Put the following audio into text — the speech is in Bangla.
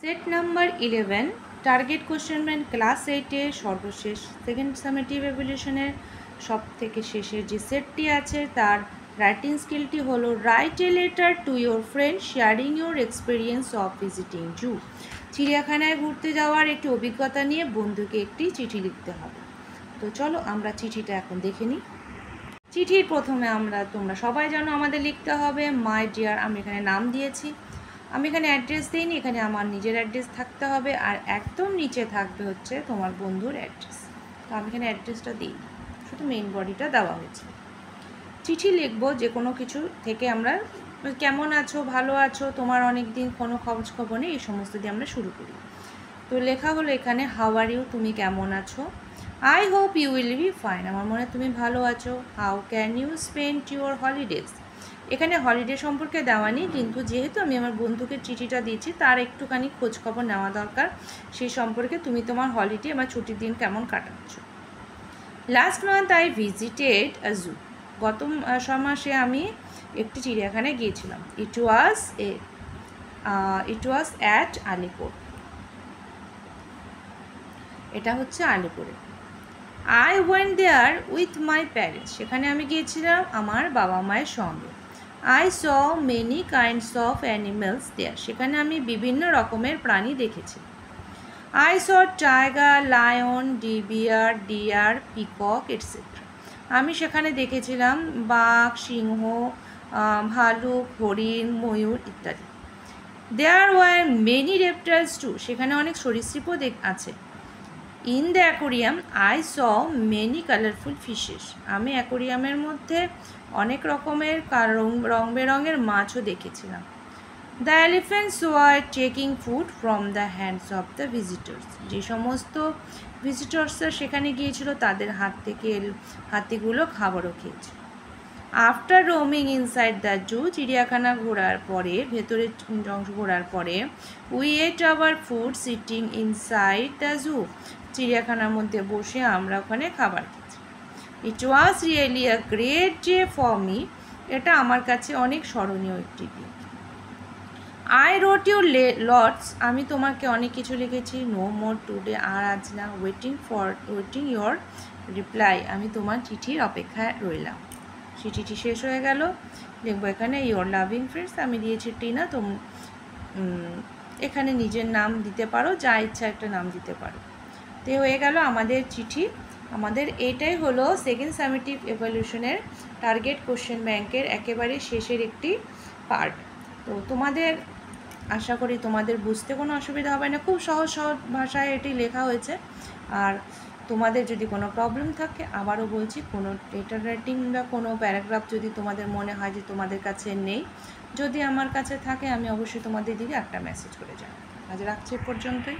Set number 11 target question bank class 8-এর সর্বশেষ সেকেন্ড সামেটিভ এভ্যালুয়েশনের সব থেকে শেষের যে সেটটি আছে তার রাইটিং স্কিলটি হলো write a letter to your friend sharing your experience of visiting zoo. চিড়িয়াখানায় ঘুরতে যাওয়ার একটি অভিজ্ঞতা নিয়ে বন্ধুকে একটি চিঠি লিখতে হবে। তো চলো আমরা চিঠিটা এখন দেখে নিই। চিঠির প্রথমে তোমরা সবাই জানো আমাদের লিখতে হবে মাই ডিয়ার। আমি এখানে নাম দিয়েছি, আমি এখানে অ্যাড্রেস দিইনি, এখানে আমার নিজের অ্যাড্রেস থাকতে হবে আর একদম নিচে থাকবে হচ্ছে তোমার বন্ধুর অ্যাড্রেস। তো আমি এখানে অ্যাড্রেসটা দিই, শুধু মেইন বডিটা দেওয়া হয়েছে। চিঠি লিখবো যে কোনো কিছু থেকে আমরা কেমন আছো, ভালো আছো, তোমার অনেক দিন কোনো খোঁজ খবর নেই, এই সমস্ত দিয়ে আমরা শুরু করি। তো লেখা হলো এখানে হাউ আর ইউ, তুমি কেমন আছো। I hope you will be fine, আমার মনে হয় তুমি ভালো আছো। How can you spend your holidays, এখানে হলিডে সম্পর্কে দেওয়া নেই, কিন্তু যেহেতু আমি আমার বন্ধুকে চিঠিটা দিয়েছি তার একটুখানি খোঁজখবর নেওয়া দরকার, সেই সম্পর্কে তুমি তোমার হলিডে বা ছুটির দিন কেমন কাটাচ্ছ। লাস্ট মান্থ আই ভিজিটেড আ জু, গত মাসে আমি একটি চিড়িয়াখানায় গিয়েছিলাম। ইট ওয়াজ অ্যাট আলিপুর, এটা হচ্ছে আলিপুরে। I went there with my parents, সেখানে আমি গিয়েছিলাম আমার বাবা মায়ের সঙ্গে। I saw many kinds of animals there, সেখানে আমি বিভিন্ন রকমের প্রাণী দেখেছি। I saw tiger, lion, bear, deer, peacock etcetera, আমি সেখানে দেখেছিলাম বাঘ, সিংহ, ভালুক, হরিণ, ময়ূর ইত্যাদি। There were many reptiles too, সেখানে অনেক সরীসৃপও আছে। In the aquarium I saw many colourful fishes, আমি অ্যাকোরিয়ামের মধ্যে অনেক রকমের রং বেরঙের মাছও দেখেছিলাম। The elephants were taking food from the hands of the visitors, যে সমস্ত ভিজিটার্সরা সেখানে গিয়েছিল তাদের হাত থেকে হাতিগুলো খাবারও খেয়েছে। After roaming inside the zoo, চিড়িয়াখানা ঘোরার পরে, ভেতরে অংশ ঘোরার পরে, we ate our food sitting inside the zoo, চিড়িয়াখানার মধ্যে বসে আমরা ওখানে খাবার খেয়েছি। It was really a great day for me, এটা আমার কাছে অনেক স্মরণীয় একটি দিন। আই রোট ইউ লটস, আমি তোমাকে অনেক কিছু লিখেছি। নো মোর টুডে, আর আজ না। ওয়েটিং ইয়োর রিপ্লাই, আমি তোমার চিঠির অপেক্ষায় রইলাম। চিঠিটি শেষ হয়ে গেল, লিখবো এখানে ইয়োর লাভিং ফ্রেন্ডস, আমি দিয়েছি টিনা। এখানে নিজের নাম দিতে পারো, যা ইচ্ছা একটা নাম দিতে পারো। তো হয়ে গেল আমাদের চিঠি। আমাদের এটাই হলো সেকেন্ড সামেটিভ এভ্যালুয়েশনের টার্গেট কোশ্চেন ব্যাংকের একেবারে শেষের একটি পার্ট। তো তোমাদের আশা করি তোমাদের বুঝতে কোনো অসুবিধা হবে না, খুব সহজ ভাষায় এটি লেখা হয়েছে। আর তোমাদের যদি কোনো প্রবলেম থাকে, আবারও বলছি, কোনো লেটার রাইটিং বা কোনো প্যারাগ্রাফ যদি তোমাদের মনে হয় যে তোমাদের কাছে নেই, যদি আমার কাছে থাকে আমি অবশ্যই তোমাদের দিকে একটা মেসেজ করে যাই। আজ রাখছি পর্যন্তই।